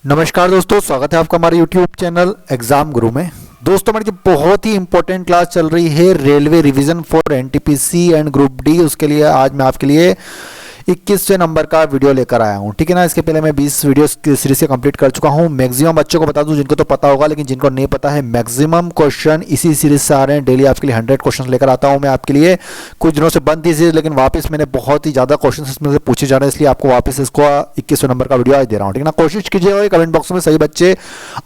नमस्कार दोस्तों, स्वागत है आपका हमारे YouTube चैनल एग्जाम गुरु में। दोस्तों हमारी जो बहुत ही इंपॉर्टेंट क्लास चल रही है railway revision for NTPC and group D, उसके लिए आज मैं आपके लिए 21वें नंबर का वीडियो लेकर आया हूं। ठीक है ना। इसके पहले मैं 20 वीडियो सीरीज से कंप्लीट कर चुका हूं। मैक्सिमम बच्चों को बता दूं, जिनको तो पता होगा लेकिन जिनको नहीं पता है, मैक्सिमम क्वेश्चन इसी सीरीज से आ रहे हैं। डेली आपके लिए 100 क्वेश्चन लेकर आता हूं मैं आपके लिए। कुछ दिनों से बंद थी सीरीज, लेकिन वापस मैंने बहुत ही ज़्यादा क्वेश्चन इसमें से पूछे जा रहे हैं, इसलिए आपको वापस इसको 21वें नंबर का वीडियो आज दे रहा हूँ। ठीक है ना। कोशिश कीजिएगा कमेंट बॉक्स में सही बच्चे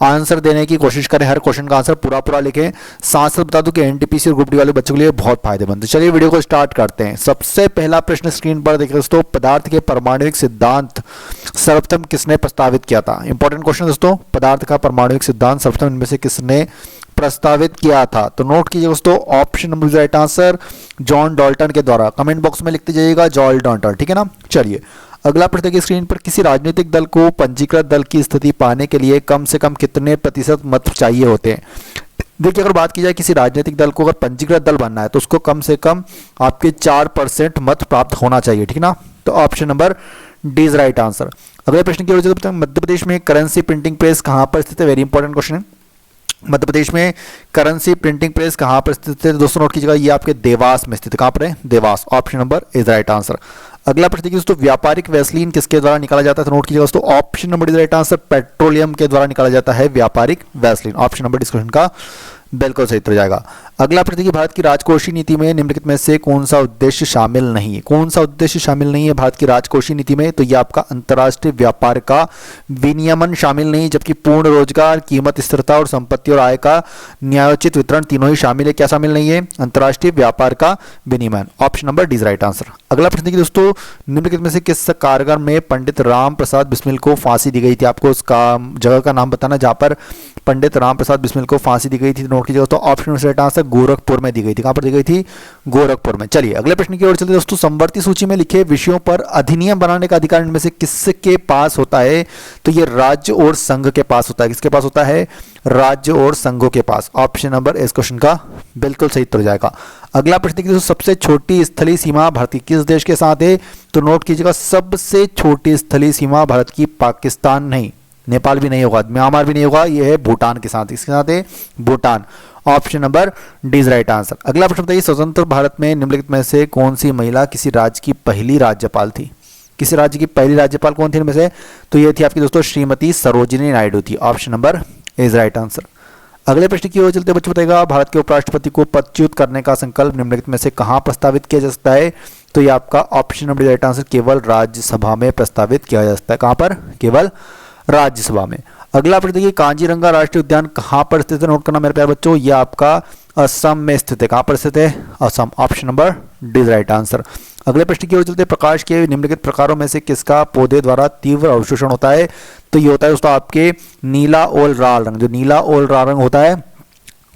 आंसर देने की कोशिश करें, हर क्वेश्चन का आंसर पूरा पूरा लिखें। साथ साथ बता दूं कि एनटीपीसी और ग्रुप डी वाले बच्चों के लिए बहुत फायदेमंद है। चलिए वीडियो को स्टार्ट करते हैं। सबसे पहला प्रश्न स्क्रीन पर देख दोस्तों, पदार्थ के परमाणुविक सिद्धांत सर्वप्रथम किसने प्रस्तावित किया था? इंपॉर्टेंट क्वेश्चन दोस्तों, पदार्थ का परमाणुविक सिद्धांत सर्वप्रथम इनमें से किसने प्रस्तावित किया था? तो नोट कीजिए दोस्तों, option number right answer John Dalton के द्वारा। कमेंट बॉक्स में लिखते जाइएगा जॉन डाल्टन। ठीक है ना। चलिए अगला प्रश्न देखिए स्क्रीन पर, किसी राजनीतिक दल को पंजीकृत दल की स्थिति पाने के लिए कम से कम कितने प्रतिशत मत चाहिए होते हैं? देखिए अगर बात की जाए किसी राजनीतिक दल को अगर पंजीकृत दल बनना है तो उसको कम से कम आपके 4% मत प्राप्त होना चाहिए। ठीक है ना। तो option number D is right answer. अगले प्रश्न की ओर चलते हैं, मध्य प्रदेश में करेंसी प्रिंटिंग प्रेस कहां पर स्थित है? वेरी इंपॉर्टेंट क्वेश्चन है। मध्य प्रदेश में करेंसी प्रिंटिंग प्रेस कहां पर स्थित है? दोस्तों नोट कीजिएगा, ये आपके देवास में स्थित है। कहां पर है? Dewas. Option number is right answer. अगला प्रश्न देखिए दोस्तों, व्यापारिक वैसलीन किसके द्वारा निकाला जाता है? तो नोट कीजिएगा दोस्तों, option number is right answer, petroleum के द्वारा निकाला जाता है व्यापारिक वैसलीन। ऑप्शन नंबर इस क्वेश्चन का बिल्कुल सही उत्तर जाएगा। अगला प्रश्न देखिए, भारत की राजकोषीय नीति में निम्नलिखित में से कौन सा उद्देश्य शामिल नहीं है? कौन सा उद्देश्य शामिल नहीं है भारत की राजकोषीय नीति में? तो ये आपका अंतर्राष्ट्रीय व्यापार का विनियमन शामिल नहीं, जबकि पूर्ण रोजगार, कीमत स्थिरता और संपत्ति और आय का न्यायोचित वितरण तीनों ही शामिल है। क्या शामिल नहीं है? अंतर्राष्ट्रीय व्यापार का विनियमन। Option number D is right answer. अगला प्रश्न देखिए दोस्तों, निम्नलिखित में से किस कारागार में पंडित राम प्रसाद बिस्मिल को फांसी दी गई थी? आपको उसका जगह का नाम बताना जहां पर पंडित राम प्रसाद बिस्मिल को फांसी दी गई थी। नोट कीजिए दोस्तों, ऑप्शन राइट आंसर गोरखपुर में दी गई थी। कहां पर दी गई थी? गोरखपुर में। चलिए अगले प्रश्न की ओर चलते दोस्तों, समवर्ती सूची में लिखे विषयों पर अधिनियम बनाने का अधिकार इनमें से किसके पास होता है? तो ये राज्य और संघ के पास होता है। किसके पास होता है? राज्य और संघों के पास। ऑप्शन नंबर इस क्वेश्चन का बिल्कुल सही उत्तर जाएगा। अगला प्रश्न देखिए दोस्तों, सबसे छोटी स्थलीय सीमा भारत की किस देश के साथ है? तो नोट कीजिएगा, सबसे छोटी स्थलीय सीमा भारत की पाकिस्तान नहीं, नेपाल भी नहीं होगा, म्यांमार भी नहीं होगा, यह है भूटान के साथ। इसके साथ है Bhutan. Option number D is right answer. अगला प्रश्न बताइए, स्वतंत्र भारत में निम्नलिखित में से कौन सी महिला किसी राज्य की पहली राज्यपाल थी? किसी राज्य की पहली राज्यपाल कौन थी इनमें से? तो ये थी आपकी दोस्तों श्रीमती सरोजिनी नायडू थी। Option number is right answer. अगले प्रश्न की ओर चलते बच्चों बताएगा, भारत के उपराष्ट्रपति को पदच्युत करने का संकल्प निम्नलिखित में से कहां प्रस्तावित किया जा सकता है? तो ये आपका ऑप्शन नंबर राइट आंसर, केवल राज्यसभा में प्रस्तावित किया जा सकता है। कहां पर? केवल राज्यसभा में। अगला प्रश्न देखिए, कांजीरंगा राष्ट्रीय उद्यान कहां पर स्थित है? नोट करना मेरे प्यारे बच्चों, यह आपका असम में स्थित है। कहां पर स्थित है? Assam. Option number D is right answer. अगले प्रश्न की ओर चलते, प्रकाश के निम्नलिखित प्रकारों में से किसका पौधे द्वारा तीव्र अवशोषण होता है? तो ये होता है दोस्तों आपके नीला और लाल रंग। जो नीला और लाल रंग होता है,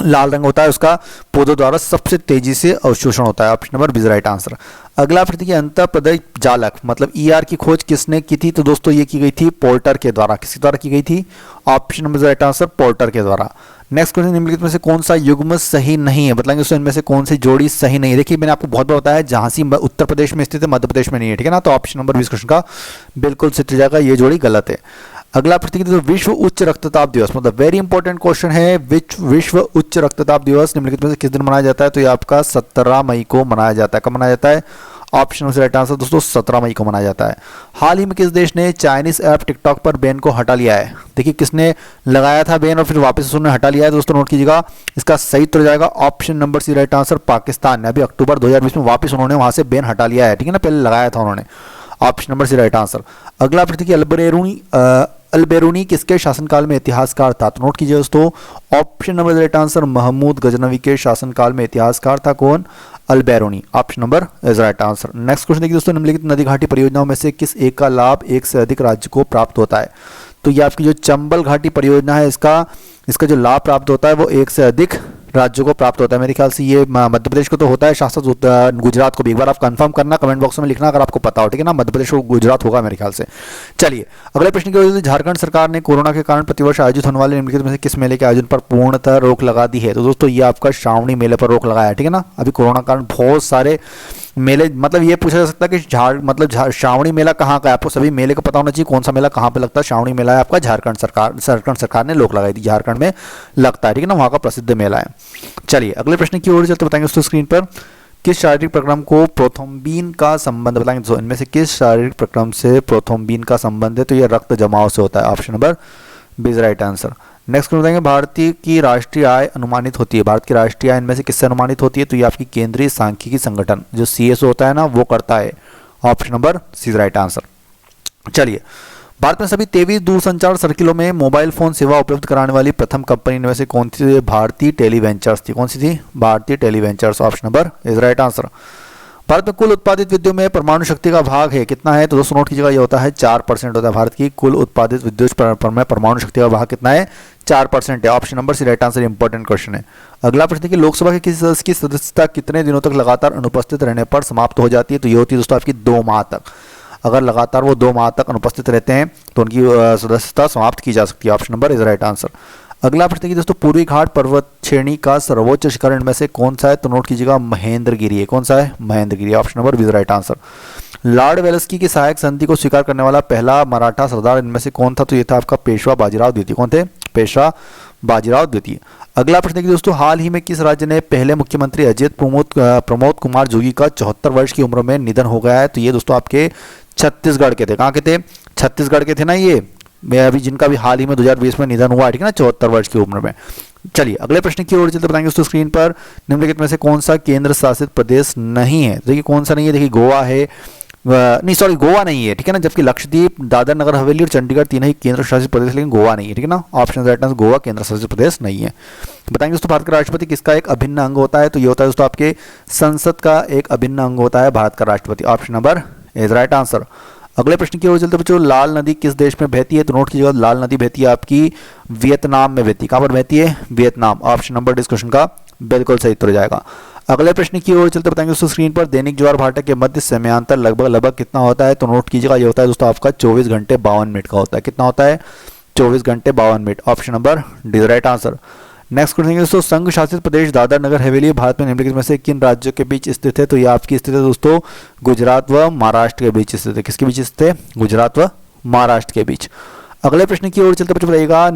लाल रंग होता है, उसका पौधों द्वारा सबसे तेजी से अवशोषण होता है। Option number B is right answer. अगला प्रश्न देखिए, अंतर प्रदेश जालक मतलब ईआर की खोज किसने की थी? तो दोस्तों ये की गई थी पोर्टर के द्वारा। किसके द्वारा की गई थी? Option number right answer, porter के द्वारा। नेक्स्ट क्वेश्चन, निम्नलिखित में से कौन सा युग्म सही नहीं है? बताएंगे दोस्तों इनमें से कौन सी जोड़ी सही नहीं है। देखिए मैंने आपको बहुत बार बताया, झांसी उत्तर प्रदेश में स्थित है, मध्य प्रदेश में नहीं है। ठीक है ना। तो ऑप्शन नंबर 20 क्वेश्चन का बिल्कुल सही जाएगा, ये जोड़ी गलत है। अगला प्रश्न, तो विश्व उच्च रक्तचाप दिवस मतलब वेरी इंपॉर्टेंट क्वेश्चन है, विश्व उच्च रक्तचाप दिवस निम्नलिखित में से किस दिन मनाया जाता है? तो ये आपका 17 मई को मनाया जाता है। कब मनाया जाता है? ऑप्शन से राइट आंसर दोस्तों 17 मई को मनाया जाता है। हाल ही में किस देश ने चाइनीज ऐप टिकटॉक पर बैन को हटा लिया है? देखिए किसने लगाया था बैन और फिर वापस उन्होंने हटा लिया है। दोस्तों नोट कीजिएगा, इसका सही उत्तर जाएगा option number C right answer, Pakistan ने। अभी अक्टूबर 2020 में वापस उन्होंने वहां से बैन हटा लिया है। ठीक है ना, पहले लगाया था उन्होंने। Option number C right answer. अगला प्रश्न की, अल-बेरूनी किसके शासनकाल में इतिहासकार था? तो नोट कीजिए दोस्तों, option number right answer, Mahmud Ghaznavi के शासनकाल में इतिहासकार था। कौन? Alberuni. Option number is right answer. Next question देखिए दोस्तों, निम्नलिखित नदी घाटी परियोजनाओं में से किस एक का लाभ एक से अधिक राज्य को प्राप्त होता है? तो ये आपकी जो चंबल घाटी परियोजना है, इसका जो लाभ प्राप्त होता है वो एक से अधिक राज्यों को प्राप्त होता है। मेरे ख्याल से ये मध्य प्रदेश को तो होता है, शायद गुजरात को भी। एक बार आप कंफर्म करना, कमेंट बॉक्स में लिखना अगर आपको पता हो। ठीक है ना, मध्य प्रदेश को गुजरात होगा मेरे ख्याल से। चलिए अगले प्रश्न की ओर, झारखंड सरकार ने कोरोना के कारण प्रतिवर्ष आयोजित होने वाले निम्नलिखित में से किस मेले के आयोजन पर पूर्णतः रोक लगा दी है? तो दोस्तों ये आपका श्रावणी मेले पर रोक लगाया है। ठीक है ना, अभी कोरोना के कारण बहुत सारे मेले मतलब ये पूछा जा सकता है कि श्रावणी मेला कहाँ का है। आपको सभी मेले का पता होना चाहिए, कौन सा मेला कहाँ पे लगता है। श्रावणी मेला है आपका झारखंड सरकार ने लोक लगाई थी, झारखंड में लगता है, ठीक है ना, वहाँ का प्रसिद्ध मेला है। चलिए अगले प्रश्न की ओर चलते बताएंगे दोस्तों स्क्रीन पर, किस शारीरिक प्रक्रम को प्रोथ्रोम्बिन का संबंध बताएंगे। तो इनमें से किस शारीरिक प्रक्रम से प्रोथ्रोम्बिन का संबंध है, तो ये रक्त जमाव से होता है। Option number B is right answer. Next बताएंगे, भारतीय की राष्ट्रीय आय अनुमानित होती है। भारत की राष्ट्रीय आय इनमें से किससे अनुमानित होती है, तो ये आपकी केंद्रीय सांख्यिकी संगठन जो CSO होता है ना, वो करता है। Option number C is right answer. चलिए, भारत में सभी 23 दूरसंचार सर्किलों में मोबाइल फोन सेवा उपलब्ध कराने वाली प्रथम कंपनी इनमें से कौन सी थी, भारतीय टेलीवेंचर्स थी। कौन सी थी, Bharti televentures. Option number is right answer. भारत में कुल उत्पादित विद्युत में परमाणु शक्ति का भाग है कितना है, तो दोस्तों नोट कीजिएगा, ये होता है 4% होता है। भारत की कुल उत्पादित विद्युत में परमाणु शक्ति का भाग कितना है, 4% है। Option number C right answer, important question है। अगला प्रश्न कि लोकसभा के किसी सदस्य की सदस्यता कितने दिनों तक लगातार अनुपस्थित रहने पर समाप्त हो जाती है, तो ये होती है दोस्तों आपकी 2 माह तक। अगर लगातार वो 2 माह तक अनुपस्थित रहते हैं तो उनकी सदस्यता समाप्त की जा सकती है। Option number is right answer. अगला प्रश्न कि दोस्तों पूर्वी घाट पर्वत श्रेणी का सर्वोच्च शिखर इनमें से कौन सा है, तो नोट कीजिएगा महेंद्रगिरी है। कौन सा है, Mahendragiri. Option number B is right answer. Lord Wellesley की सहायक संधि को स्वीकार करने वाला पहला मराठा सरदार इनमें से कौन था, तो ये था आपका पेशवा बाजीराव द्वितीय। कौन थे, पेशवा बाजीराव द्वितीय। अगला प्रश्न कि दोस्तों हाल ही में किस राज्य ने पहले मुख्यमंत्री अजित प्रमोद कुमार जोगी का 74 वर्ष की उम्र में निधन हो गया है, तो ये दोस्तों आपके छत्तीसगढ़ के थे। कहाँ के थे, छत्तीसगढ़ के थे ना ये, मैं अभी जिनका भी हाल ही में 2020 में निधन हुआ है, ठीक है ना, 74 वर्ष की उम्र में। चलिए अगले प्रश्न की ओर चलते बताएंगे दोस्तों स्क्रीन पर, निम्नलिखित में से कौन सा केंद्र शासित प्रदेश नहीं है। देखिए कौन सा नहीं है, देखिए गोवा है, नहीं सॉरी गोवा नहीं है, ठीक है ना, जबकि लक्षद्वीप, दादर नगर हवेली और चंडीगढ़ तीनों ही केंद्र शासित प्रदेश, लेकिन गोवा नहीं है, ठीक है ना। ऑप्शन राइट आंसर गोवा केंद्र शासित प्रदेश नहीं है। बताएंगे दोस्तों भारत का राष्ट्रपति किसका एक अभिन्न अंग होता है, तो ये होता है दोस्तों आपके संसद का एक अभिन्न अंग होता है भारत का राष्ट्रपति। Option number is right answer. अगले प्रश्न की ओर चलते बच्चों, लाल नदी किस देश में बहती है, तो नोट कीजिएगा, लाल नदी बहती है आपकी वियतनाम में बहती है। कहां पर बहती है, वियतनाम। ऑप्शन नंबर इस क्वेश्चन का बिल्कुल सही उत्तर हो जाएगा। अगले प्रश्न की ओर चलते बताएंगे दोस्तों स्क्रीन पर, दैनिक ज्वार भाटा के मध्य समयांतर लगभग कितना होता है, तो नोट कीजिएगा, ये होता है दोस्तों आपका 24 घंटे 52 मिनट का होता है। कितना होता है, 24 घंटे 52 minute. Option number D right answer. Next question दोस्तों, संघ शासित प्रदेश दादर नगर हवेली भारत में निम्नलिखित में से किन राज्यों के बीच स्थित है, तो ये आपकी स्थित है दोस्तों गुजरात व महाराष्ट्र के बीच स्थित है। किसके बीच स्थित है, गुजरात व महाराष्ट्र के बीच। अगले प्रश्न की ओर चलते बताइएगा,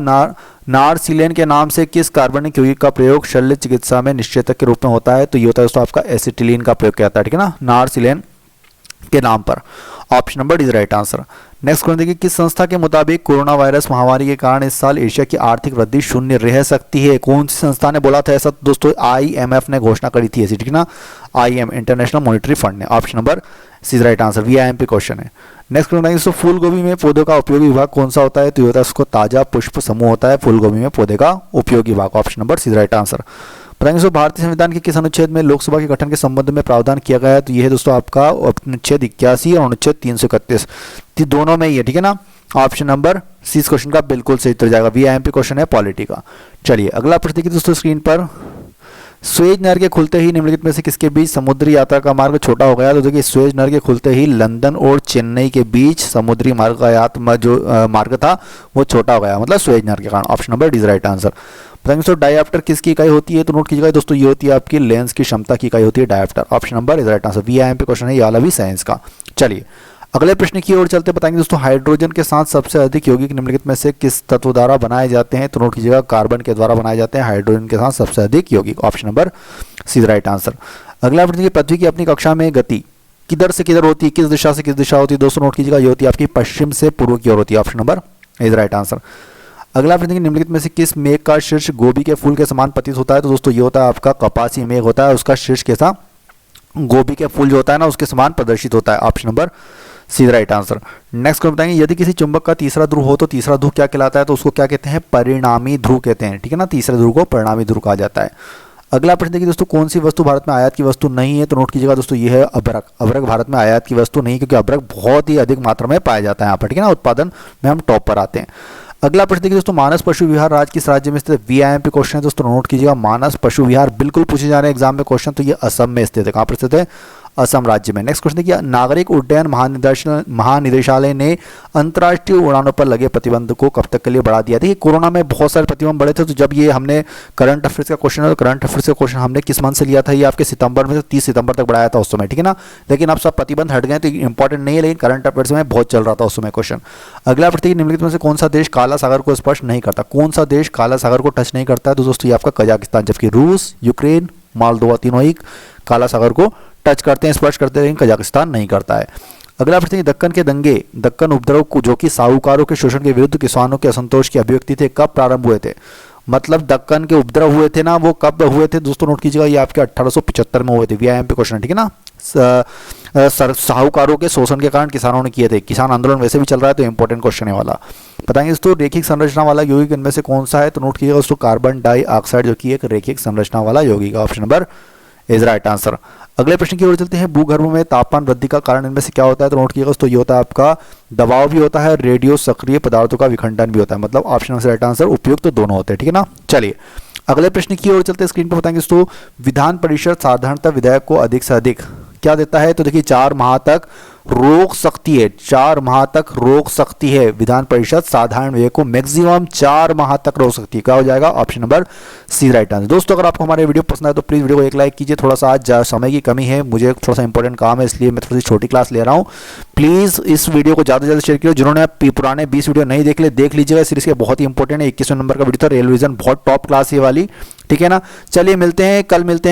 नारसिलेन के नाम से किस कार्बनिक यौगिक का प्रयोग शल्य चिकित्सा में निश्चेतक के रूप में होता है, तो ये होता है दोस्तों आपका एसिटिलीन का प्रयोग किया जाता है, ठीक है ना, नारसिलेन के नाम पर। Option number is right answer. Next question देखिए, किस संस्था के मुताबिक कोरोना वायरस महामारी के कारण इस साल एशिया की आर्थिक वृद्धि शून्य रह सकती है। कौन सी संस्था ने बोला था ऐसा, दोस्तों IMF ने घोषणा करी थी ऐसी, ठीक है ना, IM इंटरनेशनल मॉनिटरी फंड ने। Option number C right answer, VIMP question है। नेक्स्ट क्वेश्चन दोस्तों, फूल गोभी में पौधों का उपयोगी विभाग कौन सा होता है, तो ये होता है उसको ताजा पुष्प समूह होता है फूल गोभी में पौधे का उपयोगी विभाग। Option number C right answer. बताएंगे दोस्तों भारतीय संविधान के किस अनुच्छेद में लोकसभा के गठन के संबंध में प्रावधान किया गया है, तो ये है दोस्तों आपका अनुच्छेद 81 और अनुच्छेद 331, दोनों में ही है, ठीक है ना। ऑप्शन नंबर सी इस क्वेश्चन का बिल्कुल सही उत्तर जाएगा, VIMP क्वेश्चन है पॉलिटी का। चलिए अगला प्रश्न देखिए दोस्तों स्क्रीन पर, स्वेज नहर के खुलते ही निम्नलिखित में से किसके बीच समुद्री यात्रा का मार्ग छोटा हो गया, तो देखिए स्वेज नहर के खुलते ही लंदन और चेन्नई के बीच समुद्री मार्ग का जो मार्ग था वो छोटा हो गया, मतलब स्वेज नहर के कारण। Option number D right answer. बताएंगे दोस्तों डायप्टर किसकी इकाई होती है, तो नोट कीजिएगा दोस्तों, ये होती है आपकी लेंस की क्षमता की इकाई होती है dioptre. Option number is right answer, VIMP question है, ये वाला भी साइंस का। चलिए अगले प्रश्न की ओर चलते बताएंगे दोस्तों, हाइड्रोजन के साथ सबसे अधिक यौगिक निम्नलिखित में से किस तत्व द्वारा बनाए जाते हैं, तो नोट कीजिएगा कार्बन के द्वारा बनाए जाते हैं हाइड्रोजन के साथ सबसे अधिक यौगिक। Option number C right answer. अगला प्रश्न, पृथ्वी की अपनी कक्षा में गति किधर से किधर होती है, किस दिशा से किस दिशा होती है, दोस्तों नोट कीजिएगा, ये होती है आपकी पश्चिम से पूर्व की ओर होती है। Option number is right answer. अगला प्रश्न, निम्नलिखित में से किस मेघ का शीर्ष गोभी के फूल के समान प्रतीत होता है, तो दोस्तों ये होता है आपका कपासी मेघ होता है, उसका शीर्ष कैसा गोभी के फूल जो होता है ना उसके समान प्रदर्शित होता है। Option number C right answer. Next question बताएंगे, यदि किसी चुंबक का तीसरा ध्रुव हो तो तीसरा ध्रुव क्या कहलाता है, तो उसको क्या कहते हैं, परिणामी ध्रुव कहते हैं, ठीक है ना, तीसरे ध्रुव को परिणामी ध्रुव कहा जाता है। अगला प्रश्न देखिए दोस्तों, कौन सी वस्तु भारत में आयात की वस्तु नहीं है, तो नोट कीजिएगा दोस्तों, ये है अभ्रक। अभ्रक भारत में आयात की वस्तु नहीं, क्योंकि अभ्रक बहुत ही अधिक मात्रा में पाया जाता है यहाँ पर, ठीक है ना, उत्पादन में हम टॉप पर आते हैं। अगला प्रश्न देखिए दोस्तों, मानस पशु विहार राज्य किस राज्य में स्थित है, VIMP क्वेश्चन है दोस्तों, नोट कीजिएगा, मानस पशु विहार बिल्कुल पूछे जा रहे हैं एग्जाम में क्वेश्चन, तो ये असम में स्थित है। कहाँ पर स्थित है, असम राज्य में। नेक्स्ट क्वेश्चन देखिए, नागरिक उड्डयन महानिदेशालय ने अंतर्राष्ट्रीय उड़ानों पर लगे प्रतिबंध को कब तक के लिए बढ़ा दिया? देखिए कोरोना में बहुत सारे प्रतिबंध बढ़े थे, तो जब ये हमने करंट अफेयर्स का क्वेश्चन है, तो करंट अफेयर्स का क्वेश्चन हमने किस मंथ से लिया था? ये आपके सितंबर में से 30 सितंबर तक बढ़ाया था उस समय, ठीक है ना। लेकिन अब सब प्रतिबंध हट गए तो इंपॉर्टेंट नहीं है, लेकिन करंट अफेयर्स में बहुत चल रहा था उस समय क्वेश्चन। अगला प्रश्न, निम्नलिखित में से कौन सा देश काला सागर को स्पर्श नहीं करता? कौन सा देश काला सागर को टच नहीं करता है? तो दोस्तों ये आपका कजाकिस्तान, जबकि रूस, यूक्रेन, मालदोवा तीनों ही काला सागर को टच करते हैं, स्पर्श करते हैं, लेकिन कजाकिस्तान नहीं करता है। अगला प्रश्न, दक्कन के दंगे, दक्कन उपद्रव को जो कि साहूकारों के शोषण के विरुद्ध किसानों के असंतोष की अभिव्यक्ति थे, कब प्रारंभ हुए थे? मतलब दक्कन के उपद्रव हुए थे ना, वो कब हुए थे दोस्तों? नोट कीजिएगा, ये आपके 1875 में हुए थे। VIM पे क्वेश्चन है, ठीक है ना। साहूकारों के शोषण के कारण किसानों ने किए थे। किसान आंदोलन वैसे भी चल रहा है, तो इंपॉर्टेंट क्वेश्चन है वाला। बताएंगे दोस्तों, रेखिक संरचना वाला यौगिक इनमें से कौन सा है? तो नोट कीजिएगा दोस्तों, कार्बन डाइऑक्साइड जो कि एक रेखिक संरचना वाला यौगिक है। Option number is right answer. अगले प्रश्न की ओर चलते हैं, भूगर्भ में तापमान वृद्धि का कारण इनमें से क्या होता है? तो नोट कीजिएगा दोस्तों, ये होता है आपका दबाव भी होता है, रेडियो सक्रिय पदार्थों का विखंडन भी होता है। मतलब ऑप्शन नंबर राइट आंसर, उपयुक्त तो दोनों होते हैं, ठीक है ना। चलिए अगले प्रश्न की ओर चलते हैं, स्क्रीन पर बताएंगे दोस्तों, विधान परिषद साधारणतः विधेयक को अधिक से अधिक क्या देता है? तो देखिए 4 माह तक रोक सकती है, 4 माह तक रोक सकती है विधान परिषद साधारण विधेयक को, मैक्सिमम 4 माह तक रोक सकती है। क्या हो जाएगा? Option number C right answer. दोस्तों अगर आपको हमारे वीडियो पसंद आए तो प्लीज़ वीडियो को एक लाइक कीजिए। थोड़ा सा आज समय की कमी है, मुझे थोड़ा सा इंपॉर्टेंट काम है, इसलिए मैं थोड़ी सी छोटी क्लास ले रहा हूँ। प्लीज़ इस वीडियो को ज़्यादा से ज़्यादा शेयर कीजिए। जिन्होंने पुराने 20 वीडियो नहीं देख लीजिएगा, सीरीज के बहुत ही इंपॉर्टेंट है। 21वें नंबर का वीडियो था, रेल विजन, बहुत टॉप क्लास ये वाली, ठीक है ना। चलिए मिलते हैं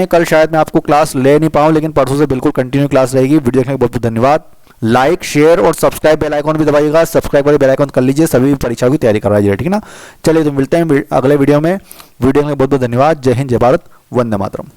कल शायद मैं आपको क्लास ले नहीं पाऊँ, लेकिन परसों से बिल्कुल कंटिन्यू क्लास रहेगी। वीडियो देखने के बहुत बहुत धन्यवाद। लाइक, शेयर और सब्सक्राइब बेल आइकॉन भी दबाइएगा। सब्सक्राइब वाले बेल आइकॉन कर लीजिए, सभी परीक्षाओं की तैयारी करवा लीजिए, ठीक है ना। चलिए तो मिलते हैं अगले वीडियो में। वीडियो में बहुत बहुत धन्यवाद। जय हिंद, जय भारत, वंदे मातरम।